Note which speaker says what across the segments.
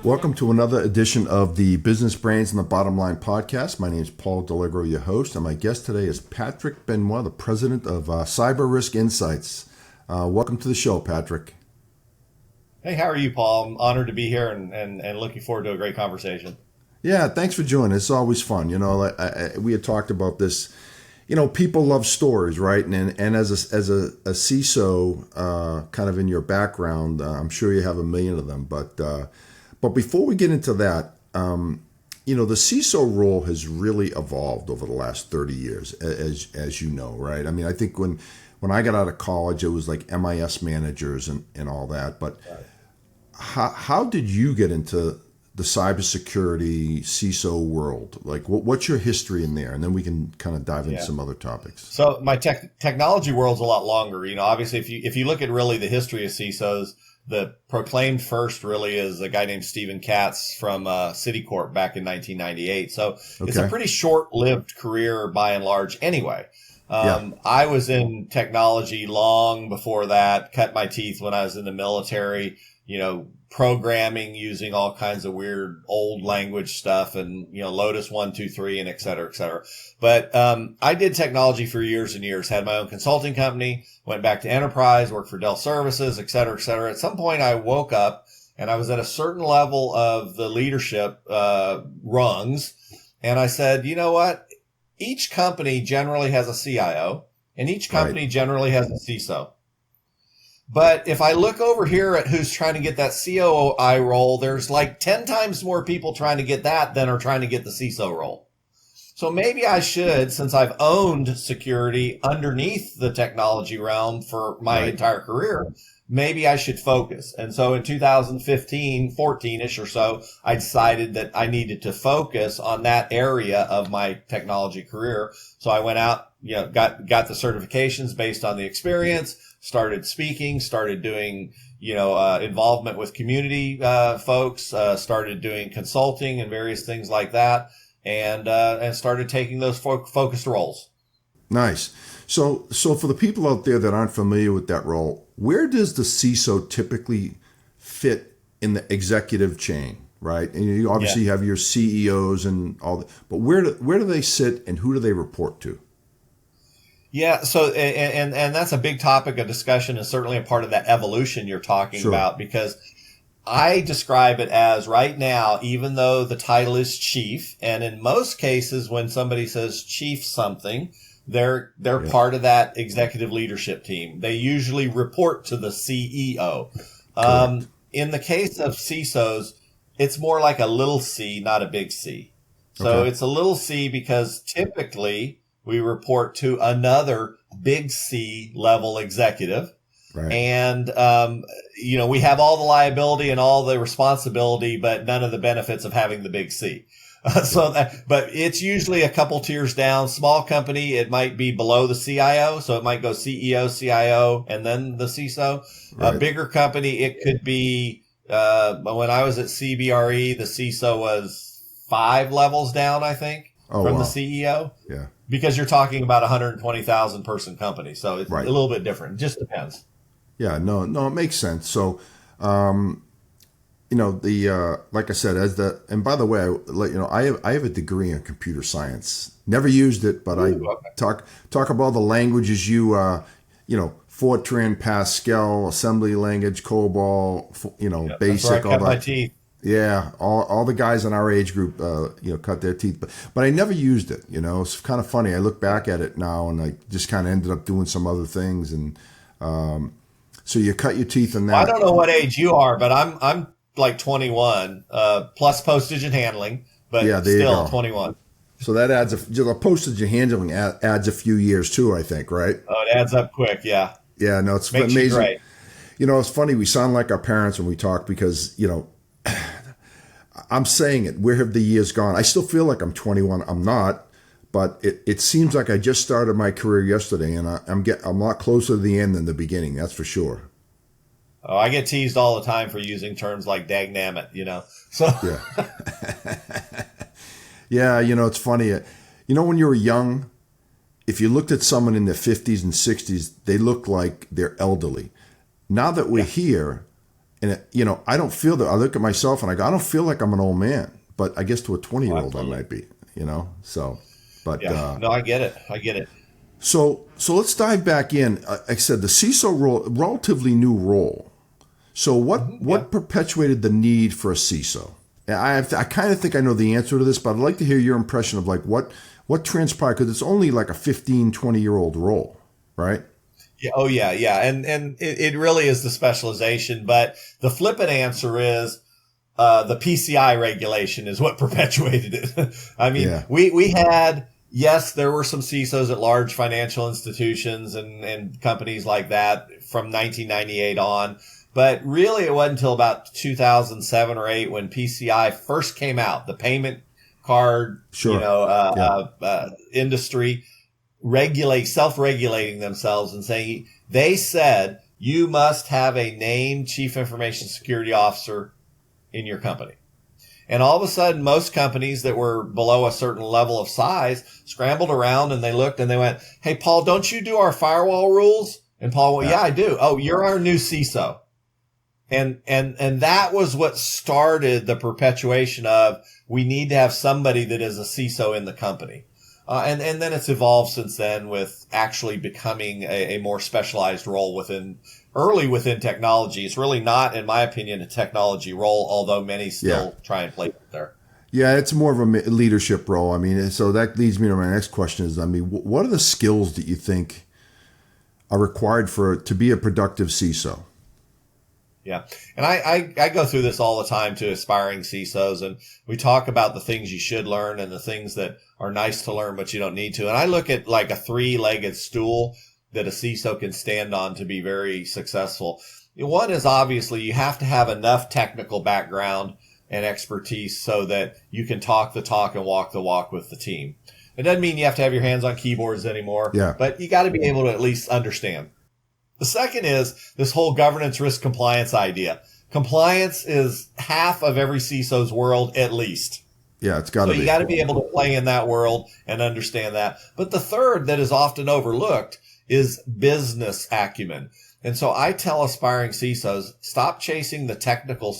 Speaker 1: Welcome to another edition of the Business Brains and the Bottom Line podcast. My name is Paul D'Allegro, your host, and my guest today is Patrick Benoit, the president of Cyber Risk Insights. Welcome to the show, Patrick.
Speaker 2: Hey, how are you, Paul? I'm honored to be here and looking forward to a great conversation.
Speaker 1: Yeah, thanks for joining. It's always fun. You know, we had talked about this. You know, people love stories, right? And as a CISO, kind of in your background, I'm sure you have a million of them. But before we get into that, you know, the CISO role has really evolved over the last 30 years, as you know, right? I mean, I think when I got out of college, it was like MIS managers and all that. But how did you get into the cybersecurity CISO world? Like, what's your history in there? And then we can kind of dive into some other topics.
Speaker 2: So my technology world's a lot longer. You know, obviously, if you look at really the history of CISOs, the proclaimed first really is a guy named Stephen Katz from Citicorp back in 1998. So It's a pretty short-lived career by and large anyway. I was in technology long before that, cut my teeth when I was in the military, you know, programming using all kinds of weird old language stuff and, you know, Lotus 1, 2, 3 and et cetera, et cetera. But I did technology for years and years, had my own consulting company, went back to enterprise, worked for Dell Services, et cetera, et cetera. At some point I woke up and I was at a certain level of the leadership rungs. And I said, you know what? Each company generally has a CIO and each company generally has a CISO. But if I look over here at who's trying to get that COI role, there's like 10 times more people trying to get that than are trying to get the CISO role. So maybe I should, since I've owned security underneath the technology realm for my entire career, maybe I should focus. And so in 2015, 14-ish or so, I decided that I needed to focus on that area of my technology career. So I went out, you know, got the certifications based on the experience, started speaking, started doing, you know, involvement with community folks, started doing consulting and various things like that, and started taking those focused roles.
Speaker 1: Nice. So for the people out there that aren't familiar with that role, where does the CISO typically fit in the executive chain, right? And you obviously have your CEOs and all that, but where do they sit and who do they report to?
Speaker 2: Yeah, so and that's a big topic of discussion and certainly a part of that evolution you're talking about, because I describe it as right now, even though the title is chief, and in most cases when somebody says chief something, they're part of that executive leadership team. They usually report to the CEO. In the case of CISOs, it's more like a little c, not a big C. So it's a little c because typically we report to another big C level executive. Right. And, you know, we have all the liability and all the responsibility, but none of the benefits of having the big C. But it's usually a couple tiers down. Small company, it might be below the CIO. So it might go CEO, CIO, and then the CISO. Right. A bigger company, it could be, when I was at CBRE, the CISO was 5 levels down, I think, from the CEO. Yeah. Because you're talking about 120,000 person company. So it's a little bit different. It just depends.
Speaker 1: Yeah, no, it makes sense. So, you know, like I said, and by the way, I have a degree in computer science. Never used it, but I talk about the languages you know, Fortran, Pascal, assembly language, COBOL, you know, BASIC,
Speaker 2: that's where I cut
Speaker 1: all that.
Speaker 2: My teeth.
Speaker 1: Yeah, all the guys in our age group, you know, cut their teeth, but I never used it. You know, it's kind of funny. I look back at it now, and I just kind of ended up doing some other things. And so you cut your teeth in that.
Speaker 2: I don't know what age you are, but I'm like 21 plus postage and handling, but still 21.
Speaker 1: So that adds the postage and handling adds a few years too, I think, right?
Speaker 2: Oh, it adds up quick. Yeah.
Speaker 1: Yeah, no, it's
Speaker 2: Makes
Speaker 1: amazing.
Speaker 2: You great.
Speaker 1: You know, it's funny. We sound like our parents when we talk because, you know, I'm saying it. Where have the years gone? I still feel like I'm 21. I'm not, but it seems like I just started my career yesterday, and I'm a lot closer to the end than the beginning. That's for sure.
Speaker 2: Oh, I get teased all the time for using terms like dagnammit, So
Speaker 1: Yeah. Yeah, it's funny. When you were young, if you looked at someone in their 50s and 60s, they look like they're elderly. Now that we're here, and I don't feel that. I look at myself and I go, I don't feel like I'm an old man, but I guess to a 20-year-old I might be. So, but
Speaker 2: yeah, no, I get it. I get it.
Speaker 1: so let's dive back in. Like I said, the CISO role, relatively new role. So what perpetuated the need for a CISO? I kind of think I know the answer to this, but I'd like to hear your impression of like what transpired, because it's only like a 15, 20-year-old role, right?
Speaker 2: Yeah. Oh, yeah. Yeah. And it really is the specialization. But the flippant answer is the PCI regulation is what perpetuated it. I mean,
Speaker 1: Yeah.
Speaker 2: we had, yes, there were some CISOs at large financial institutions and companies like that from 1998 on. But really, it wasn't until about 2007 or 8 when PCI first came out, the payment card,
Speaker 1: Sure.
Speaker 2: industry self-regulating themselves and saying they said you must have a named chief information security officer in your company. And all of a sudden, most companies that were below a certain level of size scrambled around and they looked and they went, "Hey, Paul, don't you do our firewall rules?" And Paul went, "Yeah, I do." "Oh, you're our new CISO." And that was what started the perpetuation of we need to have somebody that is a CISO in the company. And then it's evolved since then with actually becoming a more specialized role within technology. It's really not, in my opinion, a technology role, although many still try and play it there.
Speaker 1: Yeah, it's more of a leadership role. I mean, so that leads me to my next question is, I mean, what are the skills that you think are required to be a productive CISO?
Speaker 2: Yeah. And I go through this all the time to aspiring CISOs, and we talk about the things you should learn and the things that are nice to learn, but you don't need to. And I look at like a 3-legged stool that a CISO can stand on to be very successful. One is obviously you have to have enough technical background and expertise so that you can talk the talk and walk the walk with the team. It doesn't mean you have to have your hands on keyboards anymore, but you got to be able to at least understand. The second is this whole governance risk compliance idea. Compliance is half of every CISO's world, at least.
Speaker 1: Yeah, it's got to be.
Speaker 2: So you got to be able to play in that world and understand that. But the third that is often overlooked is business acumen. And so I tell aspiring CISOs, stop chasing the technical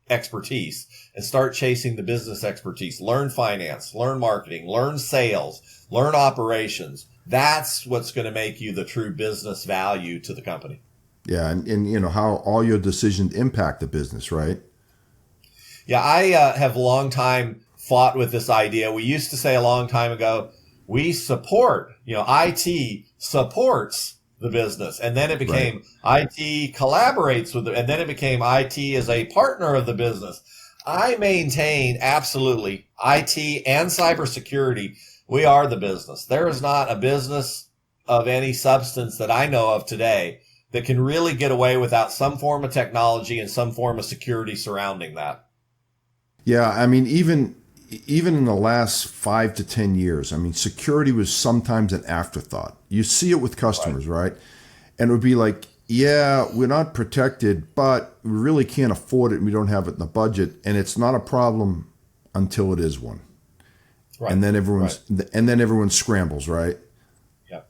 Speaker 2: expertise and start chasing the business expertise. Learn finance, learn marketing, learn sales, learn operations. That's what's going to make you the true business value to the company.
Speaker 1: Yeah, and how all your decisions impact the business, right?
Speaker 2: Yeah, I have a long time fought with this idea. We used to say a long time ago, we support, IT supports the business. And then it became IT collaborates with it. And then it became IT is a partner of the business. I maintain absolutely IT and cybersecurity. We are the business. There is not a business of any substance that I know of today that can really get away without some form of technology and some form of security surrounding that.
Speaker 1: Yeah, I mean, even in the last 5 to 10 years, I mean, security was sometimes an afterthought. You see it with customers, right? And it would be like, yeah, we're not protected, but we really can't afford it and we don't have it in the budget. And it's not a problem until it is one. Right. And then everyone scrambles, right?
Speaker 2: Yeah.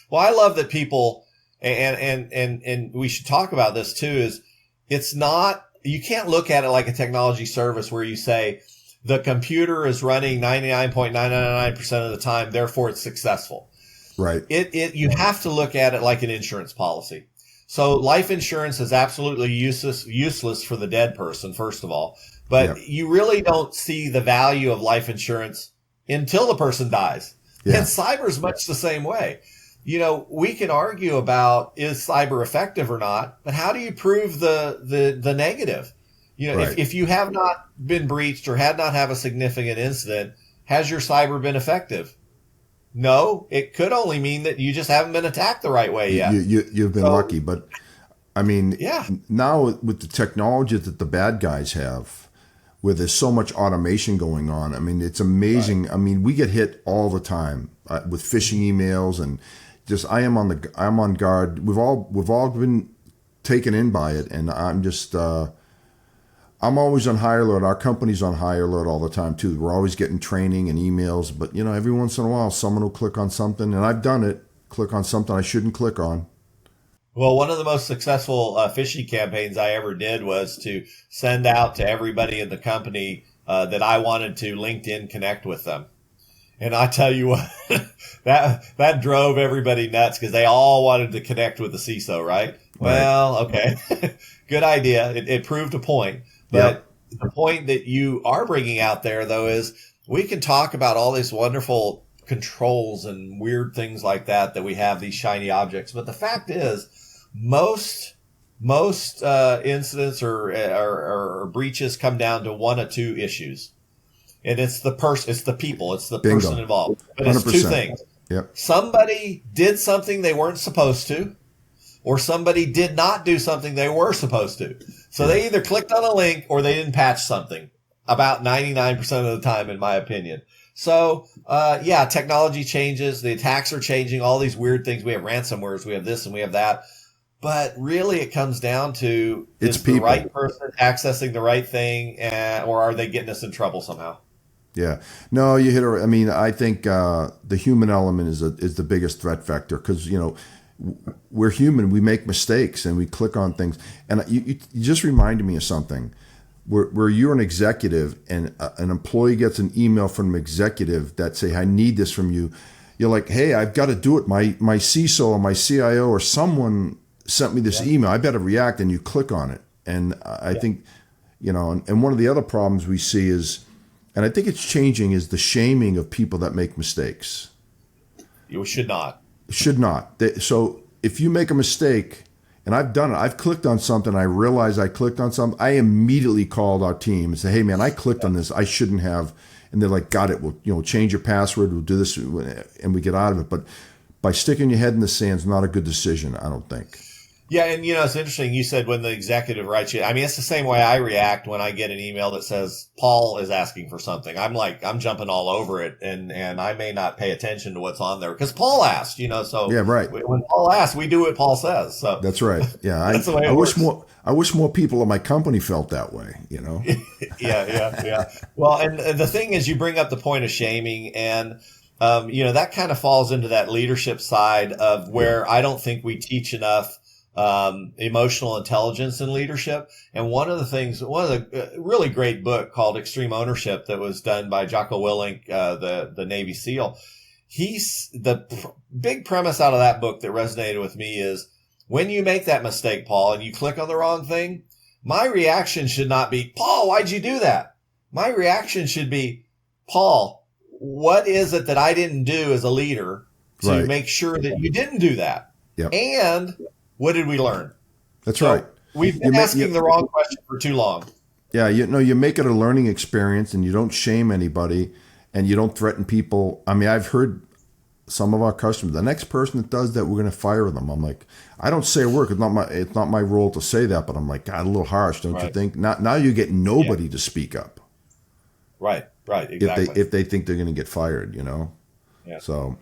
Speaker 2: Well, I love that people, and we should talk about this too, is it's not, you can't look at it like a technology service where you say the computer is running 99.999% of the time, therefore it's successful.
Speaker 1: Right.
Speaker 2: You have to look at it like an insurance policy. So life insurance is absolutely useless for the dead person, first of all. But you really don't see the value of life insurance until the person dies. Yeah. And cyber is much the same way. We can argue about is cyber effective or not, but how do you prove the negative? If you have not been breached or had not have a significant incident, has your cyber been effective? No, it could only mean that you just haven't been attacked the right way yet.
Speaker 1: You've been lucky, but I mean, now with the technology that the bad guys have, where there's so much automation going on, I mean, it's amazing. Right. I mean, we get hit all the time with phishing emails and just I'm on guard. We've all been taken in by it, and I'm just I'm always on high alert. Our company's on high alert all the time too. We're always getting training and emails, but every once in a while someone will click on something, and I've done it, click on something I shouldn't click on.
Speaker 2: Well, one of the most successful phishing campaigns I ever did was to send out to everybody in the company that I wanted to LinkedIn connect with them. And I tell you what, that drove everybody nuts because they all wanted to connect with the CISO, right? Well, okay, good idea. It proved a point. But the point that you are bringing out there, though, is we can talk about all these wonderful controls and weird things like that we have, these shiny objects. But the fact is, most incidents or breaches come down to one or two issues. And it's the person, it's the people, it's the
Speaker 1: Bingo.
Speaker 2: person involved. But it's
Speaker 1: 100%.
Speaker 2: two things.
Speaker 1: Yep.
Speaker 2: Somebody did something they weren't supposed to, or somebody did not do something they were supposed to. So they either clicked on a link or they didn't patch something about 99% of the time, in my opinion. So, technology changes. The attacks are changing, all these weird things. We have ransomwares, we have this and we have that. But really, it comes down to,
Speaker 1: it's
Speaker 2: is the
Speaker 1: people.
Speaker 2: right person accessing the right thing, or are they getting us in trouble somehow?
Speaker 1: Yeah. No, you hit it. I mean, I think the human element is the biggest threat vector because, we're human. We make mistakes and we click on things. And you just reminded me of something where you're an executive and an employee gets an email from an executive that say, I need this from you. You're like, hey, I've got to do it. My CISO or my CIO or someone sent me this email. I better react. And you click on it. And I think, and one of the other problems we see is, and I think it's changing, is the shaming of people that make mistakes.
Speaker 2: You should not.
Speaker 1: Should not. So if you make a mistake, and I've done it, I've clicked on something, I realize I clicked on something, I immediately called our team and say, hey man, I clicked on this, I shouldn't have. And they're like, got it, we'll change your password, we'll do this, and we get out of it. But by sticking your head in the sand is not a good decision, I don't think.
Speaker 2: Yeah, and it's interesting. You said when the executive writes you. I mean, it's the same way I react when I get an email that says Paul is asking for something. I'm jumping all over it, and I may not pay attention to what's on there because Paul asked. So
Speaker 1: yeah, right.
Speaker 2: When Paul asks, we do what Paul says. So
Speaker 1: that's right. Yeah,
Speaker 2: that's the way it works.
Speaker 1: I wish more people in my company felt that way.
Speaker 2: Yeah. Well, and the thing is, you bring up the point of shaming, and that kind of falls into that leadership side of where I don't think we teach enough emotional intelligence in leadership. And one of the really great book called Extreme Ownership that was done by Jocko Willink, the Navy SEAL. Big premise out of that book that resonated with me is when you make that mistake, Paul, and you click on the wrong thing, my reaction should not be, Paul, why'd you do that? My reaction should be, Paul, what is it that I didn't do as a leader to make sure that you didn't do that?
Speaker 1: Yep.
Speaker 2: And what did we learn?
Speaker 1: That's right.
Speaker 2: We've been asking the wrong question for too long.
Speaker 1: Yeah, you make it a learning experience, and you don't shame anybody, and you don't threaten people. I mean, I've heard some of our customers, the next person that does that, we're going to fire them. I'm like, I don't say a word. It's not my role to say that, but I'm like, God, a little harsh, don't you think? Now you get nobody to speak up.
Speaker 2: Right, exactly.
Speaker 1: If they think they're going to get fired,
Speaker 2: Yeah.
Speaker 1: So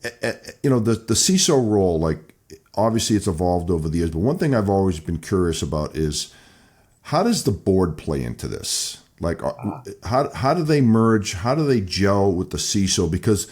Speaker 1: the CISO role, like, obviously it's evolved over the years, but one thing I've always been curious about is how does the board play into this? Like, how do they merge? How do they gel with the CISO? Because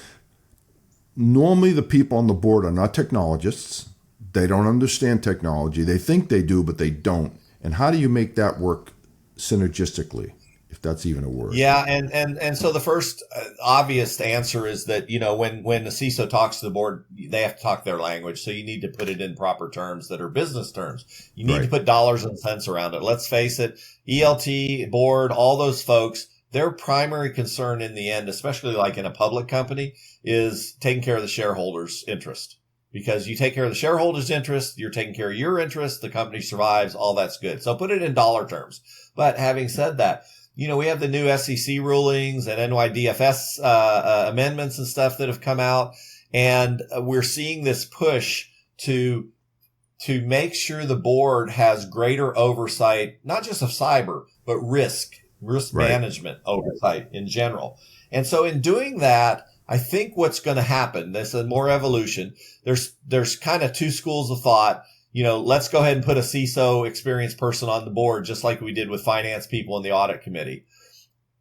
Speaker 1: normally the people on the board are not technologists. They don't understand technology. They think they do, but they don't. And how do you make that work synergistically, if that's even a word?
Speaker 2: Yeah, and so the first obvious answer is that when the CISO talks to the board, they have to talk their language. So you need to put it in proper terms that are business terms. You need to put dollars and cents around it. Let's face it, ELT, board, all those folks, their primary concern in the end, especially like in a public company, is taking care of the shareholders' interest. Because you take care of the shareholders' interest, you're taking care of your interest, the company survives, all that's good. So put it in dollar terms. But having said that, we have the new SEC rulings and NYDFS amendments and stuff that have come out, and we're seeing this push to make sure the board has greater oversight, not just of cyber, but risk management oversight in general. And so in doing that, I think what's going to happen, this is more evolution. There's kind of two schools of thought. let's go ahead and put a CISO experienced person on the board, just like we did with finance people in the audit committee.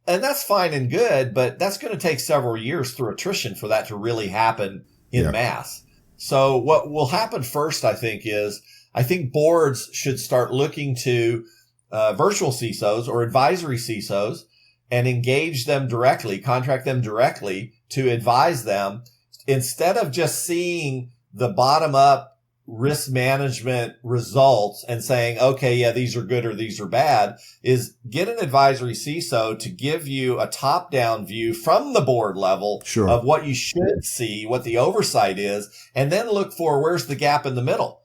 Speaker 2: And that's fine and good, but that's going to take several years through attrition for that to really happen in mass. So what will happen first, I think boards should start looking to virtual CISOs or advisory CISOs and engage them directly, contract them directly to advise them, instead of just seeing the bottom up risk management results and saying, okay, yeah, these are good or these are bad. Is get an advisory CISO to give you a top down view from the board level of what you should see, what the oversight is, and then look for where's the gap in the middle.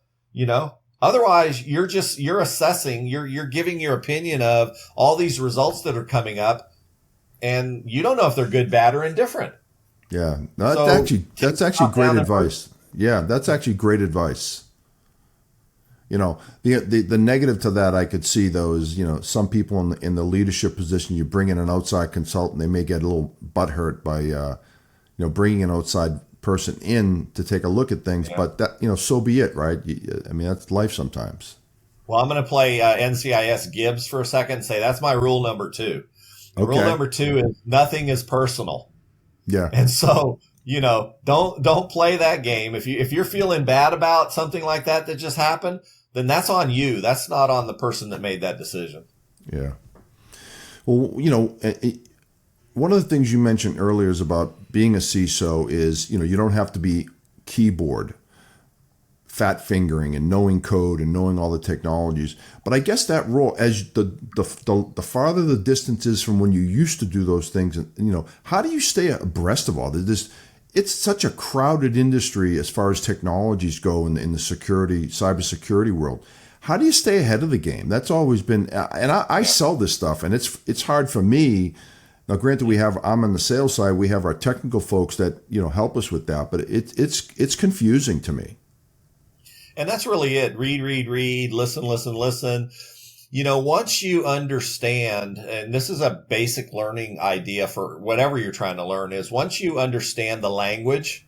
Speaker 2: Otherwise you're assessing, you're giving your opinion of all these results that are coming up, and you don't know if they're good, bad, or indifferent.
Speaker 1: Yeah, no, that's actually great advice. Yeah, that's actually great advice. The negative to that I could see, though, is, some people in the leadership position, you bring in an outside consultant, they may get a little butthurt by, bringing an outside person in to take a look at things. Yeah. But that, so be it, right? That's life sometimes.
Speaker 2: Well, I'm going to play NCIS Gibbs for a second and say that's my rule number 2. Rule number 2 is nothing is personal.
Speaker 1: Yeah.
Speaker 2: And so, don't play that game. If you're feeling bad about something like that just happened, then that's on you. That's not on the person that made that decision.
Speaker 1: Yeah. Well, one of the things you mentioned earlier is about being a CISO is, you don't have to be keyboard, fat fingering and knowing code and knowing all the technologies. But I guess that role, as the farther the distance is from when you used to do those things, how do you stay abreast of all this? It's such a crowded industry as far as technologies go in the cybersecurity world. How do you stay ahead of the game? That's always been, and I sell this stuff, and it's hard for me. Now, granted, I'm on the sales side. We have our technical folks that help us with that, but it's confusing to me.
Speaker 2: And that's really it. Read, listen. Once you understand, and this is a basic learning idea for whatever you're trying to learn, is once you understand the language,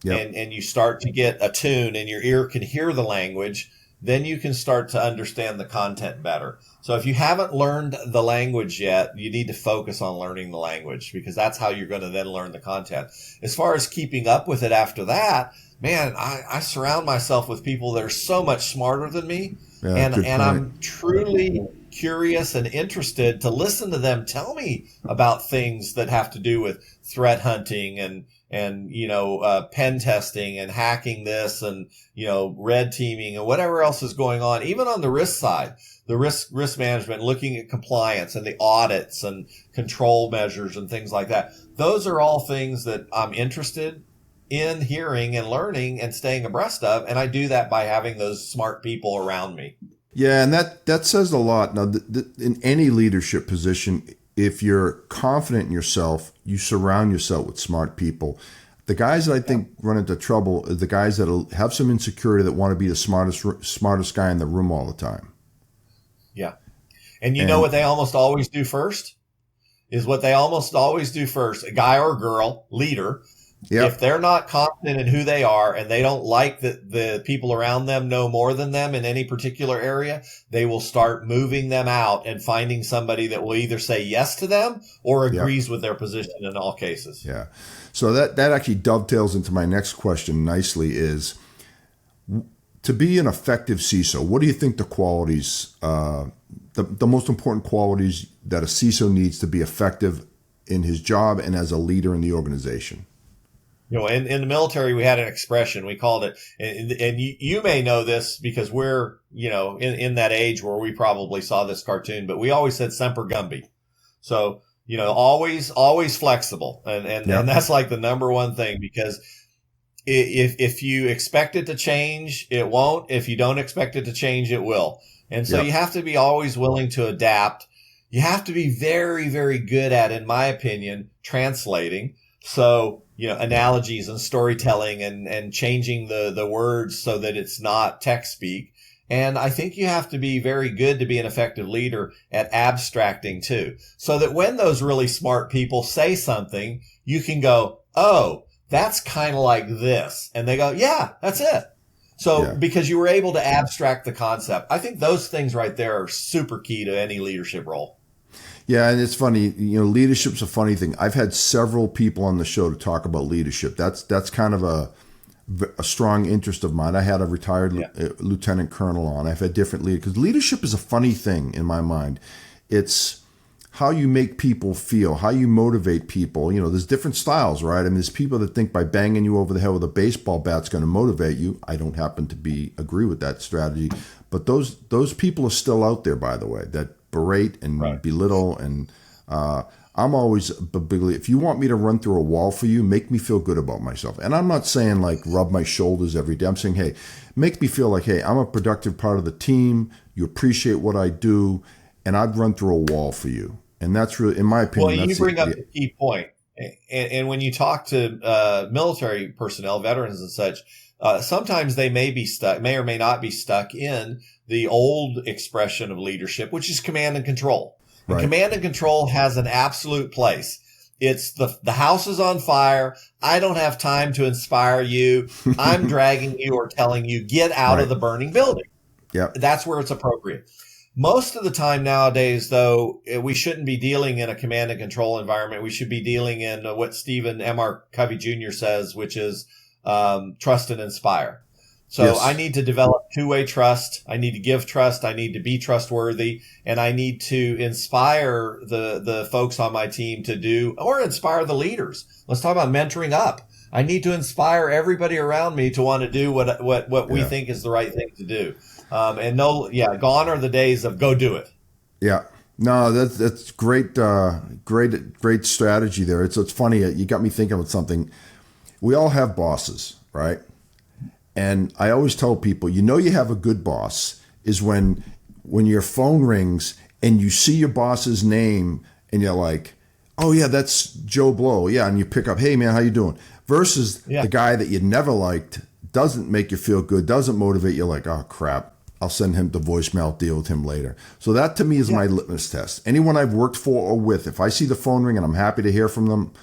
Speaker 2: and you start to get attuned and your ear can hear the language, then you can start to understand the content better. So if you haven't learned the language yet, you need to focus on learning the language, because that's how you're going to then learn the content. As far as keeping up with it after that, man, I surround myself with people that are so much smarter than me. Yeah, and I'm truly curious and interested to listen to them tell me about things that have to do with threat hunting and pen testing and hacking this and, red teaming and whatever else is going on, even on the risk side, the risk management, looking at compliance and the audits and control measures and things like that. Those are all things that I'm interested in hearing and learning and staying abreast of. And I do that by having those smart people around me.
Speaker 1: Yeah. And that says a lot. Now, in any leadership position, if you're confident in yourself, you surround yourself with smart people. The guys that I think run into trouble are the guys that have some insecurity that want to be the smartest guy in the room all the time.
Speaker 2: Yeah. And you know what they almost always do first? A guy or girl, leader. Yep. If they're not confident in who they are and they don't like that the people around them know more than them in any particular area, they will start moving them out and finding somebody that will either say yes to them or agrees with their position in all cases.
Speaker 1: Yeah. So that actually dovetails into my next question nicely is, to be an effective CISO, what do you think the qualities, the most important qualities that a CISO needs to be effective in his job and as a leader in the organization?
Speaker 2: In the military, we had an expression, we called it, and you may know this because we're, in that age where we probably saw this cartoon, but we always said semper gumby. So, always flexible. And that's like the number one thing, because if you expect it to change, it won't. If you don't expect it to change, it will. And so you have to be always willing to adapt. You have to be very, very good at, in my opinion, translating. So, analogies and storytelling and changing the words so that it's not text speak. And I think you have to be very good to be an effective leader at abstracting too. So that when those really smart people say something, you can go, oh, that's kind of like this. And they go, yeah, that's it. So because you were able to abstract the concept, I think those things right there are super key to any leadership role.
Speaker 1: Yeah, and it's funny, leadership's a funny thing. I've had several people on the show to talk about leadership. That's kind of a strong interest of mine. I had a retired lieutenant colonel on. I've had different leaders, because leadership is a funny thing in my mind. It's how you make people feel, how you motivate people. There's different styles, right? I mean, there's people that think by banging you over the head with a baseball bat's going to motivate you. I don't happen to agree with that strategy, but those people are still out there, by the way, that berate and belittle. And I'm always if you want me to run through a wall for you, make me feel good about myself. And I'm not saying like rub my shoulders every day. I'm saying, hey, make me feel like, hey, I'm a productive part of the team. You appreciate what I do, and I'd run through a wall for you. And that's really, in my opinion,
Speaker 2: well, you bring up the key point. And when you talk to military personnel, veterans and such, sometimes they may or may not be stuck in the old expression of leadership, which is command and control. And command and control has an absolute place. It's the house is on fire. I don't have time to inspire you. I'm dragging you or telling you, get out of the burning building.
Speaker 1: Yep.
Speaker 2: That's where it's appropriate. Most of the time nowadays, though, we shouldn't be dealing in a command and control environment. We should be dealing in what Stephen M.R. Covey Jr. says, which is trust and inspire. So I need to develop two-way trust. I need to give trust. I need to be trustworthy, and I need to inspire the folks on my team to do, or inspire the leaders. Let's talk about mentoring up. I need to inspire everybody around me to want to do what we think is the right thing to do. Gone are the days of go do it. Yeah.
Speaker 1: No, that's great, great strategy there. It's funny. You got me thinking about something. We all have bosses, right? And I always tell people, you have a good boss is when your phone rings and you see your boss's name and you're like, oh yeah, that's Joe Blow. Yeah. And you pick up, hey man, how you doing? Versus the guy that you never liked, doesn't make you feel good, doesn't motivate you, like, oh crap, I'll send him to voicemail, deal with him later. So that to me is my litmus test. Anyone I've worked for or with, if I see the phone ring and I'm happy to hear from them,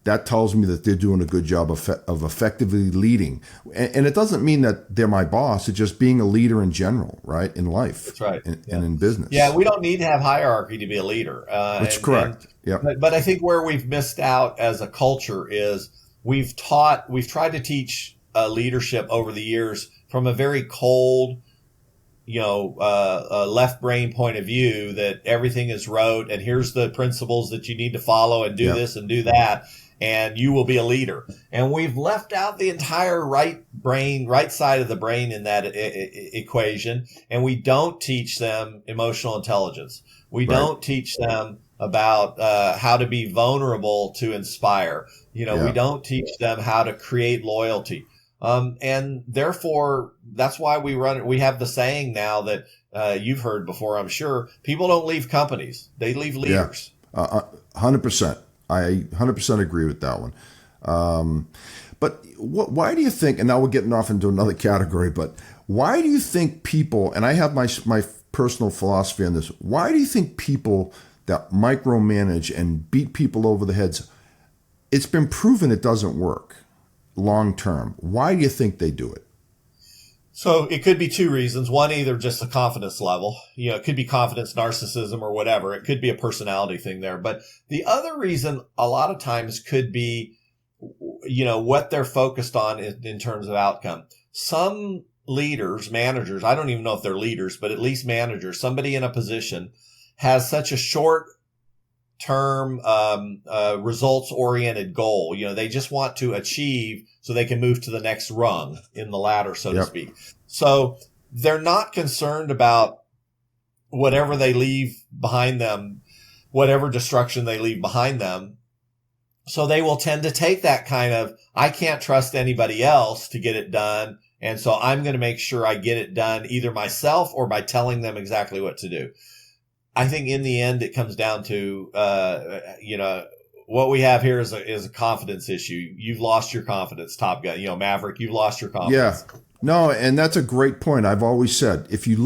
Speaker 1: that tells me that they're doing a good job of effectively leading. And it doesn't mean that they're my boss. It's just being a leader in general, right? In life.
Speaker 2: That's right.
Speaker 1: And in business.
Speaker 2: Yeah, we don't need to have hierarchy to be a leader.
Speaker 1: That's correct.
Speaker 2: But I think where we've missed out as a culture is we've tried to teach leadership over the years from a very cold, left brain point of view, that everything is rote and here's the principles that you need to follow and do this and do that, and you will be a leader. And we've left out the entire right side of the brain in that equation. And we don't teach them emotional intelligence. We don't teach them about how to be vulnerable to inspire. We don't teach them how to create loyalty. And therefore, that's why we have the saying now that you've heard before, I'm sure. People don't leave companies. They leave leaders.
Speaker 1: 100%. I 100% agree with that one. But why do you think, and now we're getting off into another category, but why do you think people, and I have my personal philosophy on this, why do you think people that micromanage and beat people over the heads, it's been proven it doesn't work long term? Why do you think they do it?
Speaker 2: So it could be two reasons. One, either just a confidence level. It could be confidence, narcissism, or whatever. It could be a personality thing there. But the other reason a lot of times could be, what they're focused on in terms of outcome. Some leaders, managers, I don't even know if they're leaders, but at least managers, somebody in a position has such a short term, results oriented goal. They just want to achieve so they can move to the next rung in the ladder, so to speak. So they're not concerned about whatever they leave behind them, whatever destruction they leave behind them. So they will tend to take that kind of, I can't trust anybody else to get it done. And so I'm going to make sure I get it done either myself or by telling them exactly what to do. I think in the end, it comes down to, what we have here is a confidence issue. You've lost your confidence, Top Gun. Maverick, you've lost your confidence.
Speaker 1: No, and that's a great point. I've always said, if you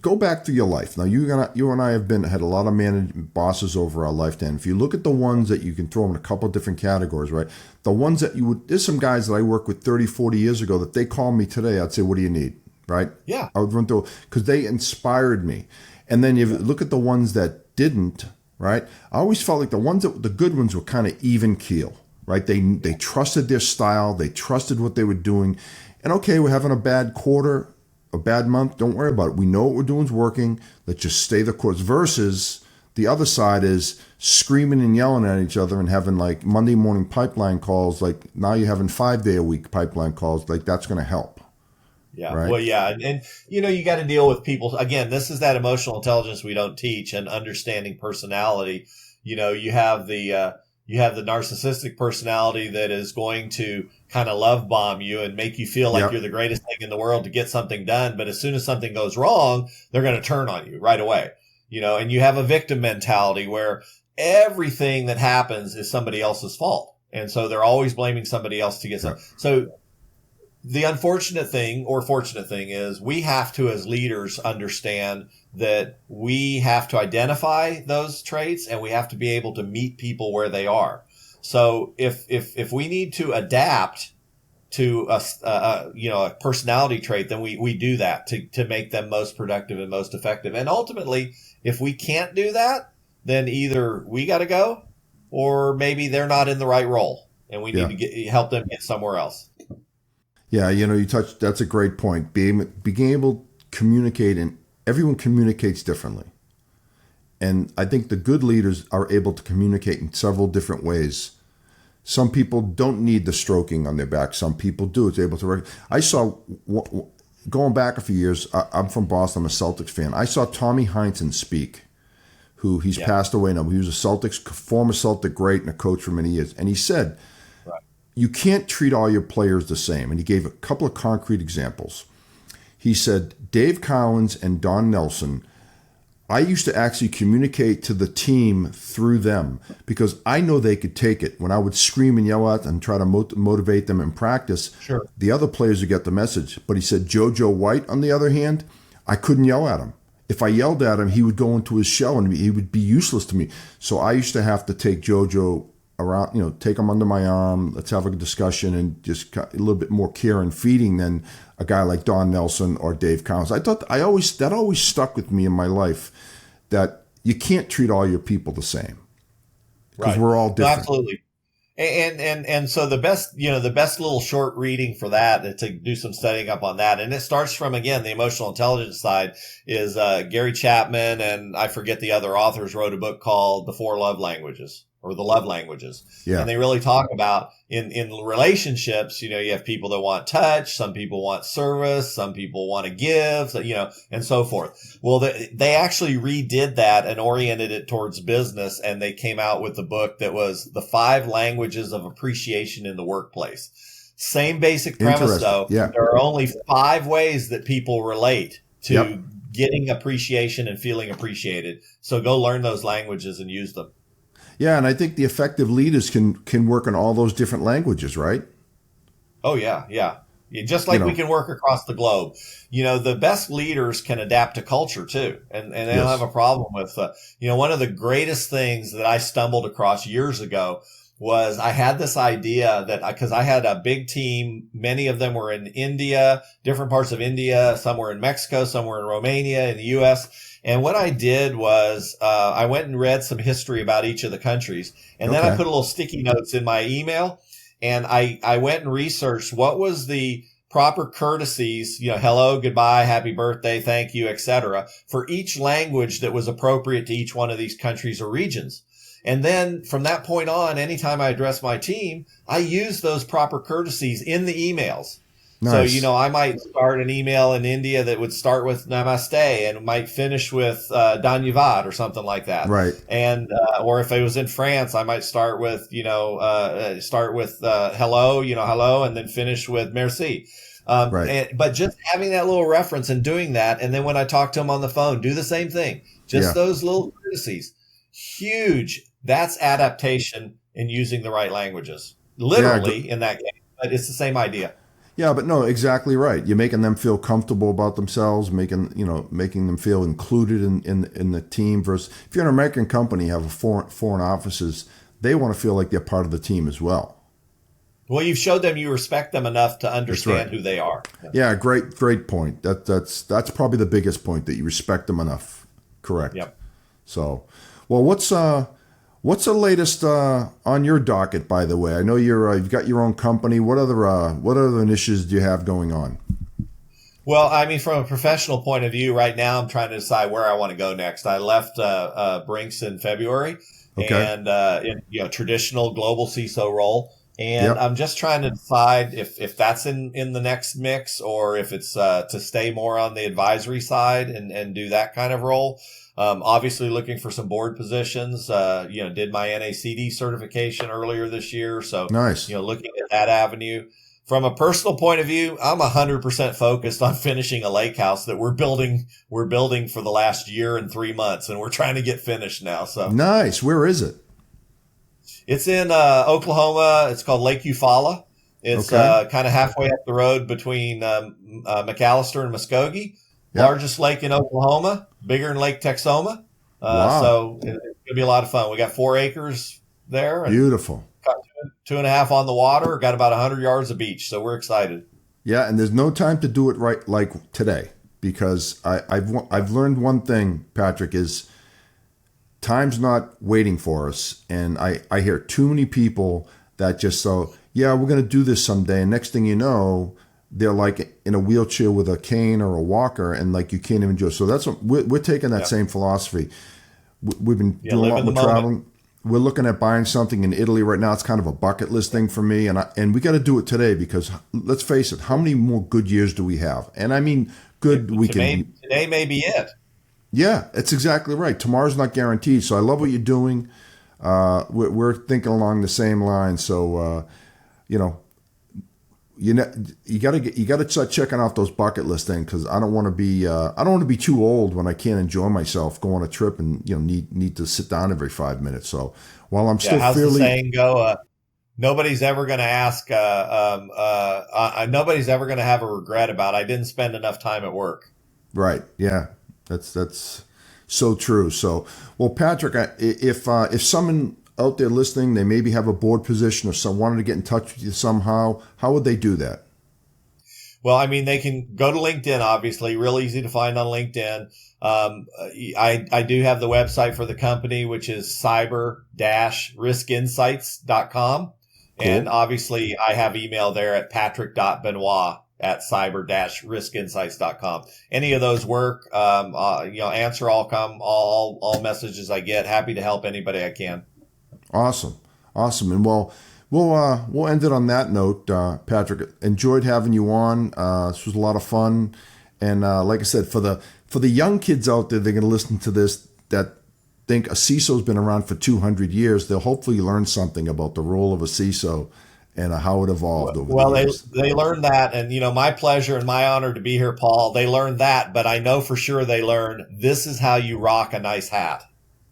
Speaker 1: go back through your life. Now, you and I have had a lot of bosses over our lifetime. If you look at the ones that you can throw in a couple of different categories, right? The ones that there's some guys that I worked with 30, 40 years ago that they call me today, I'd say, what do you need? Right?
Speaker 2: Yeah.
Speaker 1: I would run through, because they inspired me. And then you look at the ones that didn't, right? I always felt like the good ones were kind of even keel, right? They trusted their style. They trusted what they were doing. And okay, we're having a bad quarter, a bad month. Don't worry about it. We know what we're doing is working. Let's just stay the course. Versus the other side is screaming and yelling at each other and having like Monday morning pipeline calls. Like now you're having 5-day-a-week pipeline calls. Like that's going to help.
Speaker 2: Yeah.
Speaker 1: Right?
Speaker 2: Well, yeah. And you got to deal with people. Again, this is that emotional intelligence we don't teach, and understanding personality. You have the narcissistic personality that is going to kind of love bomb you and make you feel like
Speaker 1: Yep.
Speaker 2: you're the greatest thing in the world to get something done. But as soon as something goes wrong, they're going to turn on you right away. And you have a victim mentality where everything that happens is somebody else's fault. And so they're always blaming somebody else to get something.
Speaker 1: Yep.
Speaker 2: So the unfortunate thing or fortunate thing is we have to, as leaders, understand that we have to identify those traits and we have to be able to meet people where they are. So if we need to adapt to a personality trait, then we do that to make them most productive and most effective. And ultimately, if we can't do that, then either we got to go, or maybe they're not in the right role, and we need to help them get somewhere else.
Speaker 1: Yeah, that's a great point. Being able to communicate, and everyone communicates differently. And I think the good leaders are able to communicate in several different ways. Some people don't need the stroking on their back. Some people do. It's able to. I saw, going back a few years, I'm from Boston. I'm a Celtics fan. I saw Tommy Heinsohn speak, who he's passed away now. He was a former Celtic great and a coach for many years. And he said, you can't treat all your players the same. And he gave a couple of concrete examples. He said, Dave Cowens and Don Nelson, I used to actually communicate to the team through them because I know they could take it. When I would scream and yell at them and try to motivate them in practice, the other players would get the message. But he said, JoJo White, on the other hand, I couldn't yell at him. If I yelled at him, he would go into his shell and he would be useless to me. So I used to have to take JoJo around, take him under my arm. Let's have a discussion, and just a little bit more care and feeding than a guy like Don Nelson or Dave Cowens. That always stuck with me in my life, that you can't treat all your people the same because we're all different.
Speaker 2: No, absolutely. And so the best little short reading for that, to do some studying up on that. And it starts from, again, the emotional intelligence side is, Gary Chapman, and I forget the other authors, wrote a book called The Four Love Languages, or the love languages. Yeah. And they really talk about in relationships, you have people that want touch, some people want service, some people want to give, and so forth. Well, they actually redid that and oriented it towards business. And they came out with the book that was The 5 Languages of Appreciation in the Workplace. Same basic premise though. Yeah. There are only 5 ways that people relate to getting appreciation and feeling appreciated. So go learn those languages and use them.
Speaker 1: Yeah, and I think the effective leaders can work in all those different languages, right?
Speaker 2: Oh, yeah. Just like we can work across the globe. The best leaders can adapt to culture too. And they don't have a problem with, one of the greatest things that I stumbled across years ago was I had this idea that because I had a big team, many of them were in India, different parts of India, some were in Mexico, some were in Romania, in the U.S., and what I did was I went and read some history about each of the countries. And then I put a little sticky notes in my email. And I went and researched what was the proper courtesies, hello, goodbye, happy birthday, thank you, etc., for each language that was appropriate to each one of these countries or regions. And then from that point on, anytime I address my team, I use those proper courtesies in the emails. Nice. So, I might start an email in India that would start with Namaste and it might finish with Dhanyavad or something like that.
Speaker 1: Right.
Speaker 2: And, or if it was in France, I might start with, hello, hello, and then finish with merci. But just having that little reference and doing that. And then when I talk to them on the phone, do the same thing. Just those little courtesies. Huge. That's adaptation in using the right languages. Literally in that game, but it's the same idea.
Speaker 1: Yeah, but no, exactly right. You're making them feel comfortable about themselves, making them feel included in the team. Versus if you're an American company, you have a foreign offices, they want to feel like they're part of the team as well.
Speaker 2: Well, you've showed them you respect them enough to
Speaker 1: That's right.
Speaker 2: understand who they are.
Speaker 1: Yeah, great point. That's probably the biggest point, that you respect them enough. Correct.
Speaker 2: Yep.
Speaker 1: So, well, what's the latest on your docket? By the way, I know you've got your own company. What other initiatives do you have going on?
Speaker 2: Well, I mean, from a professional point of view, right now I'm trying to decide where I want to go next. I left Brinks in February,
Speaker 1: Okay.
Speaker 2: and in traditional global CISO role, and
Speaker 1: Yep.
Speaker 2: I'm just trying to decide if that's in the next mix, or if it's to stay more on the advisory side and do that kind of role. Obviously looking for some board positions. Did my NACD certification earlier this year, so
Speaker 1: Nice.
Speaker 2: looking at that avenue. From a personal point of view, I'm 100% focused on finishing a lake house that we're building. We're building for the last year and 3 months, and we're trying to get finished now. So
Speaker 1: Nice. Where is it?
Speaker 2: it's in Oklahoma. It's called Lake Eufaula. It's
Speaker 1: Okay.
Speaker 2: kind of halfway up the road between McAllister and Muskogee.
Speaker 1: Yep.
Speaker 2: Largest lake in Oklahoma, bigger than Lake Texoma.
Speaker 1: Wow.
Speaker 2: So it's going to be a lot of fun. We got 4 acres there, and
Speaker 1: Beautiful.
Speaker 2: got 2.5 on the water. Got about 100 yards of beach, so we're excited.
Speaker 1: Yeah, and there's no time to do it right like today, because I've learned one thing, Patrick, is time's not waiting for us, and I hear too many people that just yeah, we're going to do this someday, and next thing you know, they're like in a wheelchair with a cane or a walker, and like you can't even do it. So that's what we're taking that same philosophy. We've been doing a lot more traveling. We're looking at buying something in Italy right now. It's kind of a bucket list thing for me, and we got to do it today, because let's face it, how many more good years do we have? And I mean, good
Speaker 2: Today may be it.
Speaker 1: Yeah, it's exactly right. Tomorrow's not guaranteed. So I love what you're doing. We're thinking along the same line. So you got to start checking off those bucket list things, because I don't want to be too old when I can't enjoy myself, go on a trip, and need to sit down every 5 minutes. So while I'm still
Speaker 2: how's
Speaker 1: fairly
Speaker 2: the saying go? Nobody's ever going to ask. Nobody's ever going to have a regret about I didn't spend enough time at work.
Speaker 1: right, yeah, that's so true. So, well, Patrick, if someone out there listening, they maybe have a board position, or some wanted to get in touch with you somehow, how would they do that?
Speaker 2: Well, I mean, they can go to LinkedIn, obviously, real easy to find on LinkedIn. I do have the website for the company, which is cyber-riskinsights.com.
Speaker 1: Cool.
Speaker 2: And obviously I have email there at patrick.benoit@cyber-riskinsights.com. Any of those work. Answer all messages I get. Happy to help anybody I can.
Speaker 1: Awesome. And we'll end it on that note. Patrick, enjoyed having you on. This was a lot of fun. And like I said, for the young kids out there, they're going to listen to this that think a CISO's been around for 200 years. They'll hopefully learn something about the role of a CISO and how it evolved over the years.
Speaker 2: They learned that, and my pleasure and my honor to be here, Paul. They learned that, but I know for sure they learned this is how you rock a nice hat.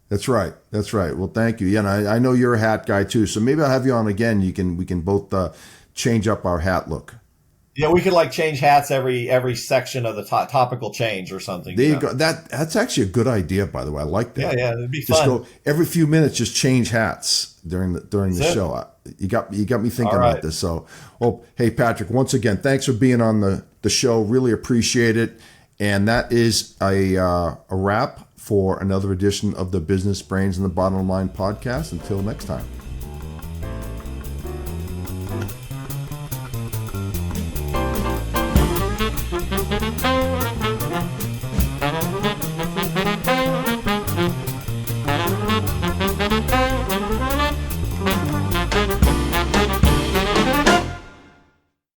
Speaker 1: That's right. Well, thank you. Yeah, and I know you're a hat guy too, so maybe I'll have you on again. We can both change up our hat look.
Speaker 2: Yeah, we could change hats every section of the topical change or something.
Speaker 1: There you go. That's actually a good idea, by the way. I like that.
Speaker 2: Yeah, it'd be
Speaker 1: just
Speaker 2: fun.
Speaker 1: Go every few minutes, just change hats during the show. You got me thinking about this. So, well, hey Patrick, once again, thanks for being on the show. Really appreciate it. And that is a wrap for another edition of the Business Brains and the Bottom Line podcast. Until next time.